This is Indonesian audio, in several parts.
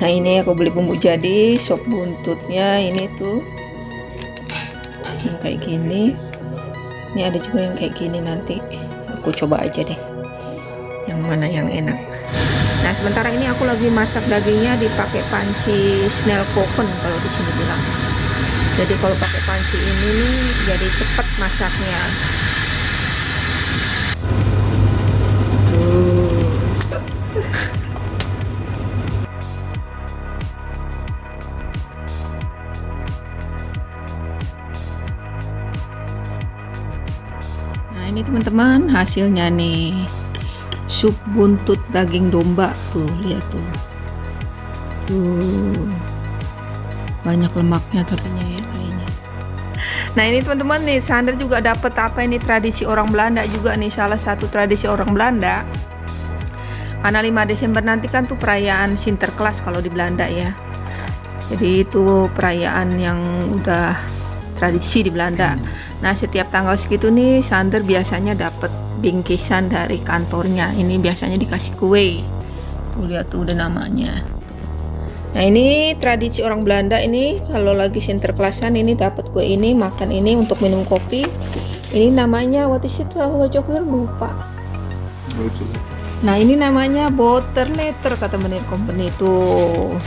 Nah ini aku beli bumbu jadi sop buntutnya, ini tuh yang kayak gini. Ini ada juga yang kayak gini, nanti aku coba aja deh yang mana yang enak. Nah sementara ini aku lagi masak dagingnya dipakai panci Snellkoven kalau di sini bilang. Jadi kalau pakai panci ini nih jadi cepet masaknya. Nah ini teman-teman hasilnya nih, sup buntut daging domba. Tuh lihat tuh, banyak lemaknya tapinya ya kayaknya. Nah ini teman-teman nih, Sander juga dapat apa ini, tradisi orang Belanda juga nih, salah satu tradisi orang Belanda. Karena 5 Desember nanti kan tuh perayaan Sinterklas kalau di Belanda ya. Jadi itu perayaan yang udah tradisi di Belanda. Nah setiap tanggal segitu nih Sander biasanya dapat bingkisan dari kantornya. Ini biasanya dikasih kue. Tuh lihat tuh udah namanya. Nah ini tradisi orang Belanda ini, kalau lagi Sinterklasan ini dapat kue ini, makan ini untuk minum kopi. Ini namanya what is it? Lupa. Nah ini namanya butter letter kata Menir Company tuh.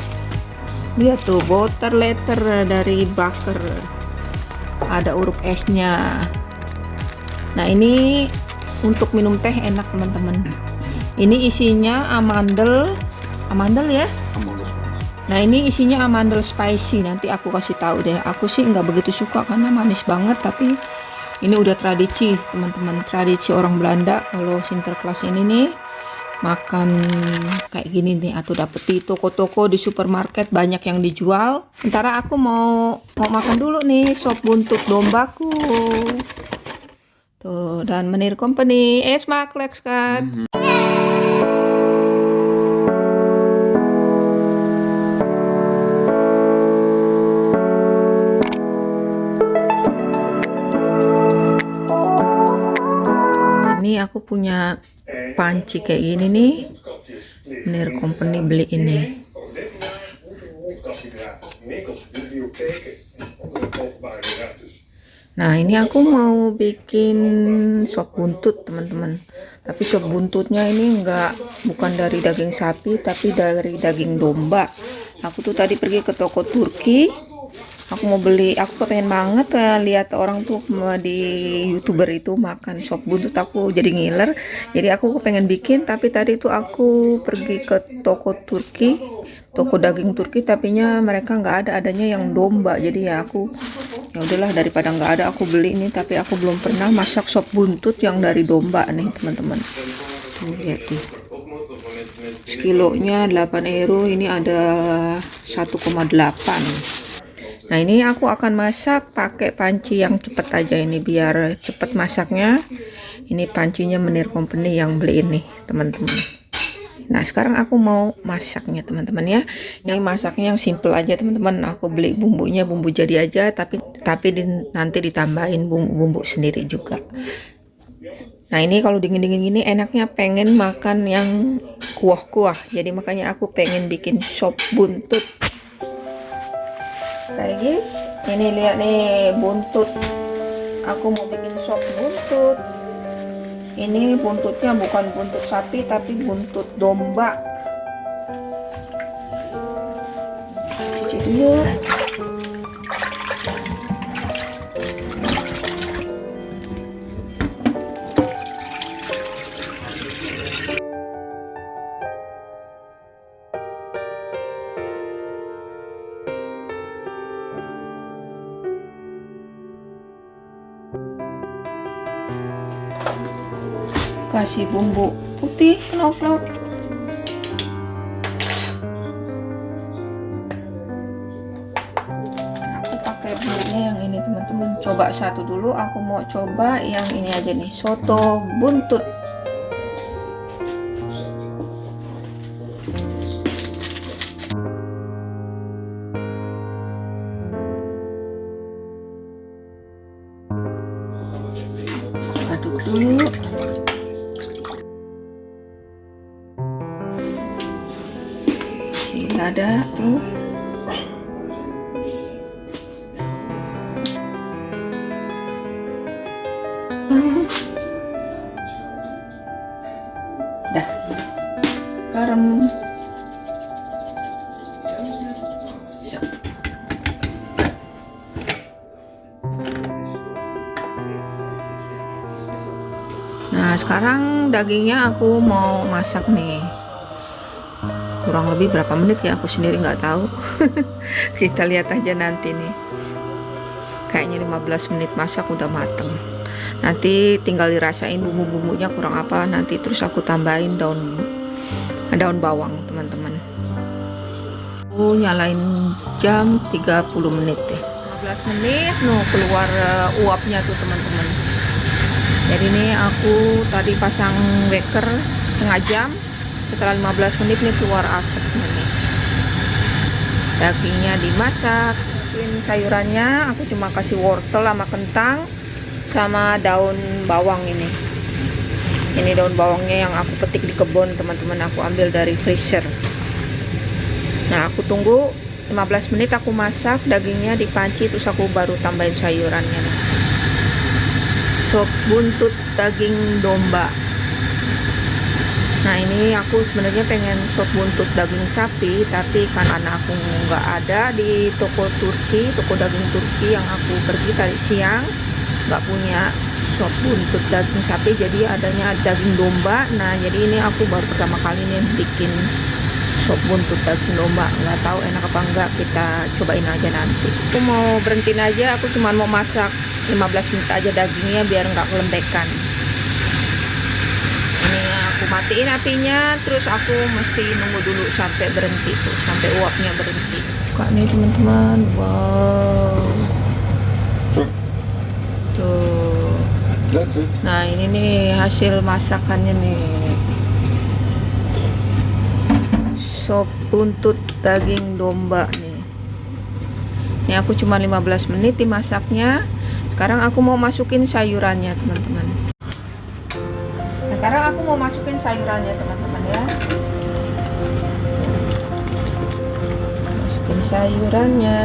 Lihat tuh, butter letter dari Baker, ada huruf S nya. Nah ini untuk minum teh enak teman-teman. Ini isinya amandel ya. Nah ini isinya amandel spicy, nanti aku kasih tahu deh. Aku sih nggak begitu suka karena manis banget, tapi ini udah tradisi teman-teman, tradisi orang Belanda kalau Sinterklas ini nih makan kayak gini nih, atau dapet di toko-toko, di supermarket banyak yang dijual. Sementara aku mau makan dulu nih sop buntut dombaku tuh, dan Menir Company smakelijk kan. Ini aku punya panci kayak gini nih, Menir Company beli ini. Nah ini aku mau bikin sop buntut teman-teman, tapi sop buntutnya ini bukan dari daging sapi tapi dari daging domba. Aku tuh tadi pergi ke toko Turki, aku mau beli, aku kepengen banget lihat orang tuh di YouTuber itu makan sop buntut, aku jadi ngiler, jadi aku kepengen bikin. Tapi tadi tuh aku pergi ke toko Turki, toko daging Turki, tapinya mereka nggak ada, adanya yang domba. Jadi ya aku, ya udahlah daripada nggak ada aku beli ini. Tapi aku belum pernah masak sop buntut yang dari domba nih teman-teman. Lihat tuh, kilonya 8 euro, ini ada 1,8. Nah ini aku akan masak pakai panci yang cepet aja ini, biar cepet masaknya. Ini pancinya Menir Company yang beli ini teman-teman. Nah sekarang aku mau masaknya teman-teman ya. Ini masaknya yang simple aja teman-teman. Aku beli bumbunya bumbu jadi aja, tapi nanti ditambahin bumbu-bumbu sendiri juga. Nah ini kalau dingin-dingin gini enaknya pengen makan yang kuah-kuah, jadi makanya aku pengen bikin sop buntut. Kayak guys, ini lihat nih buntut, aku mau bikin sop buntut. Ini buntutnya bukan buntut sapi tapi buntut domba. Cuci dulu. Kasih bumbu putih, knoflook. Aku pakai bumbunya yang ini teman-teman. Coba satu dulu, aku mau coba yang ini aja nih, soto buntut. Aduk dulu. kasih lada tuh. Dah, garam. Nah, sekarang dagingnya aku mau masak nih. Kurang lebih berapa menit ya, aku sendiri nggak tahu. Kita lihat aja nanti nih. Kayaknya 15 menit masak udah mateng. Nanti tinggal dirasain bumbu-bumbunya kurang apa, nanti terus aku tambahin daun bawang, teman-teman. Aku nyalain jam 30 menit deh. 15 menit keluar uapnya tuh, teman-teman. Jadi ini aku tadi pasang waker setengah jam, setelah 15 menit nih keluar asapnya nih. Dagingnya dimasak, sayurannya aku cuma kasih wortel sama kentang sama daun bawang ini. Ini daun bawangnya yang aku petik di kebun, teman-teman, aku ambil dari freezer. Nah, aku tunggu 15 menit, aku masak dagingnya di panci, terus aku baru tambahin sayurannya nih. Sop buntut daging domba. Nah, ini aku sebenarnya pengen sop buntut daging sapi, tapi karena aku nggak ada di toko daging Turki yang aku pergi tadi siang, nggak punya sop buntut daging sapi, jadi adanya daging domba. Nah, jadi ini aku baru pertama kali nih bikin sop buntut daging domba. Nggak tahu enak apa enggak, kita cobain aja nanti. Aku mau berhentiin aja, aku cuma mau masak 15 menit aja dagingnya biar nggak kelembekan. Ini aku matiin apinya, terus aku mesti nunggu dulu sampai berhenti tuh, sampai uapnya berhenti. Buka nih, teman-teman. Wow, tuh. Nah, ini nih hasil masakannya nih, sop buntut daging domba nih. Ini aku cuma 15 menit dimasaknya. Sekarang aku mau masukin sayurannya, teman-teman. Sekarang aku mau masukin sayurannya, teman-teman, ya. Masukin sayurannya.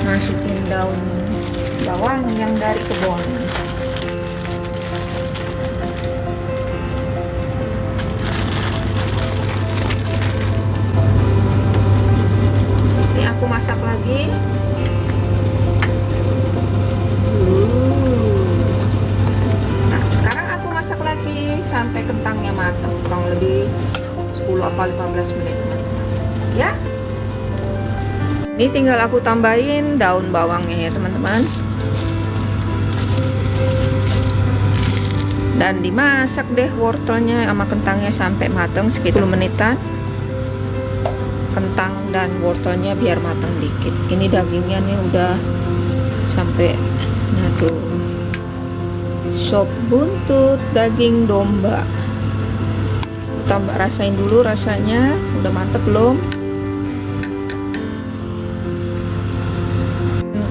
Masukin daun bawang yang dari kebun. Ini aku masak lagi. Nah, sekarang aku masak lagi sampai kentangnya matang, kurang lebih 10 apa 15 menit, teman-teman. Ya. Ini tinggal aku tambahin daun bawangnya ya, teman-teman. Dan dimasak deh wortelnya sama kentangnya sampai matang sekitar 10 menitan. Kentang dan wortelnya biar matang dikit. Ini dagingnya nih udah sampai, nah tuh, sop buntut daging domba. Tambah rasain dulu rasanya udah mantep belum.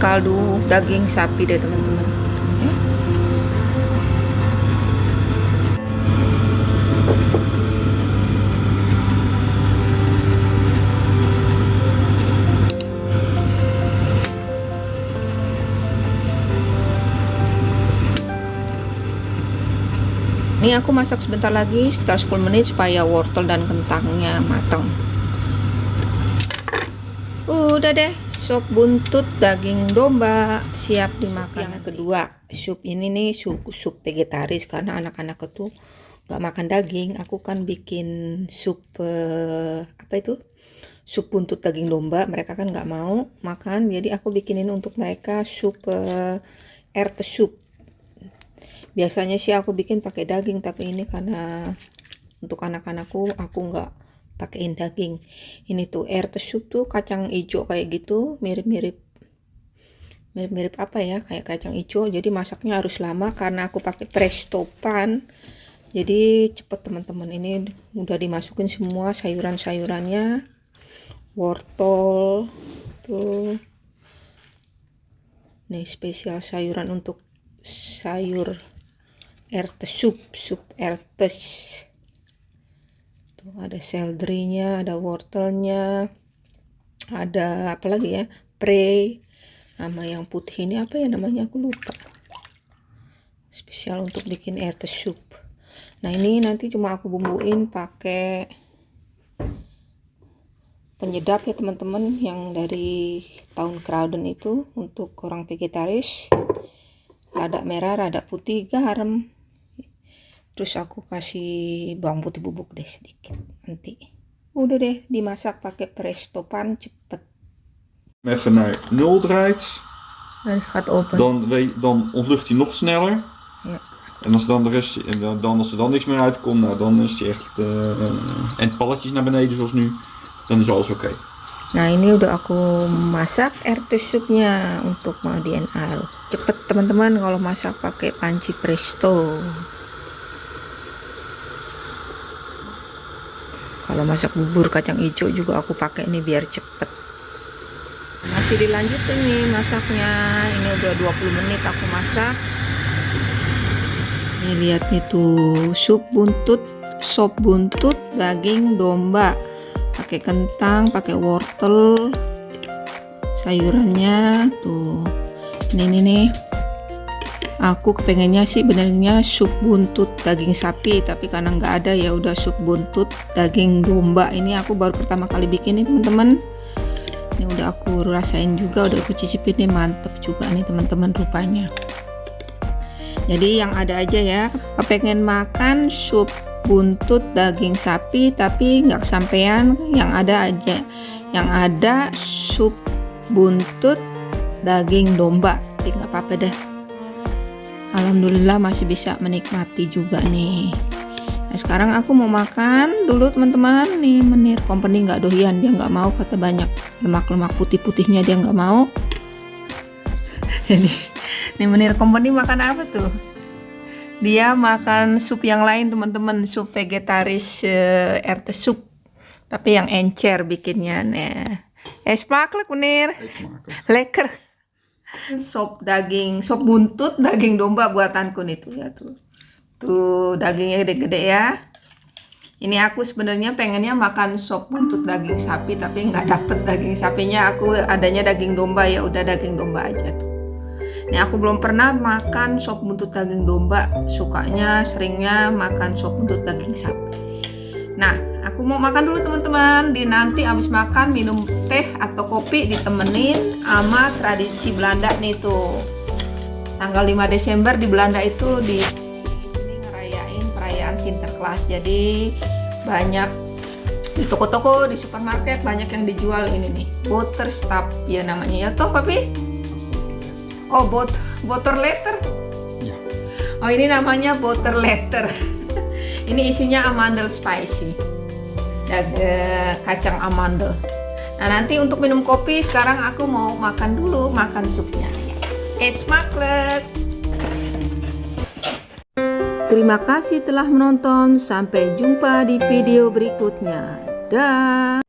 Kaldu daging sapi deh, teman-teman. Ini aku masak sebentar lagi, sekitar 10 menit supaya wortel dan kentangnya matang. Udah deh, sop buntut daging domba siap dimakan. Yang kedua, sup ini nih sup vegetaris, karena anak-anak itu nggak makan daging. Aku kan bikin sup apa itu? Sup buntut daging domba. Mereka kan nggak mau makan, jadi aku bikinin untuk mereka sup RT soup. Biasanya sih aku bikin pakai daging, tapi ini karena untuk anak-anakku aku nggak pakein daging. Ini tuh RT soup tuh kacang hijau kayak gitu, mirip-mirip apa ya, kayak kacang hijau. Jadi masaknya harus lama karena aku pakai presto pan. Jadi cepet, teman-teman. Ini udah dimasukin semua sayuran-sayurannya, wortel tuh. Nih spesial sayuran untuk sayur erte sup erte. Tuh ada seledrinya, ada wortelnya, ada apa lagi ya, pre, sama yang putih ini apa ya namanya, aku lupa. Spesial untuk bikin erte sup. Nah ini nanti cuma aku bumbuin pakai penyedap ya teman-teman, yang dari Town Crowden itu untuk orang vegetaris. Lada merah, lada putih, garam. Terus aku kasih bawang putih bubuk deh sedikit nanti. Udah deh, dimasak pakai presto pan, cepet. Even naar 0 draait, Dan gaat open. dan ontlucht hij nog sneller. Ja. En als dan de rest, als er dan niks meer uitkomt, nou dan is hij echt en palletjes naar beneden zoals nu, dan is alles oké. Nah ini udah aku masak erte supnya untuk Madian Aru. Cepet teman-teman kalau masak pakai panci presto. Kalau masak bubur kacang hijau juga aku pakai ini biar cepet. Masih dilanjutin nih masaknya. Ini udah 20 menit aku masak. Nih lihat nih tuh, sop buntut daging domba. Pakai kentang, pakai wortel, sayurannya tuh. Ini nih. Aku kepengennya sih benernya sup buntut daging sapi, tapi karena nggak ada ya udah sup buntut daging domba. Ini aku baru pertama kali bikin nih teman-teman. Ini udah aku rasain juga, udah aku cicipin nih, mantep juga nih teman-teman rupanya. Jadi yang ada aja ya, pengen makan sup buntut daging sapi tapi nggak kesampean, yang ada aja, yang ada sup buntut daging domba. Tapi nggak apa-apa deh. Alhamdulillah masih bisa menikmati juga nih. Nah sekarang aku mau makan dulu teman-teman. Nih Menir Company nggak doyan, dia nggak mau, kata banyak lemak-lemak putih-putihnya dia nggak mau. Nih Menir Company makan apa tuh? Dia makan sup yang lain teman-teman, sup vegetaris erte sup, tapi yang encer bikinnya. Nah, smakelijk Menir, lekker. Sop buntut daging domba buatanku nih tuh ya tuh dagingnya gede-gede ya. Ini aku sebenarnya pengennya makan sop buntut daging sapi tapi nggak dapet daging sapinya, aku adanya daging domba, ya udah daging domba aja tuh. Ini aku belum pernah makan sop buntut daging domba, seringnya makan sop buntut daging sapi. Nah aku mau makan dulu teman-teman. Nanti abis makan minum teh atau kopi ditemenin sama tradisi Belanda nih tuh. Tanggal 5 Desember di Belanda itu di sini ngerayain perayaan Sinterklaas. Jadi banyak di toko-toko, di supermarket banyak yang dijual ini nih, Boterstap ya namanya ya toh papi. Oh Boterletter ya. Oh ini namanya Boterletter. Ini isinya amandel spicy, kacang amandel. Nah nanti untuk minum kopi sekarang aku mau makan dulu, makan supnya. It's smakelijk. Terima kasih telah menonton, sampai jumpa di video berikutnya. Dah.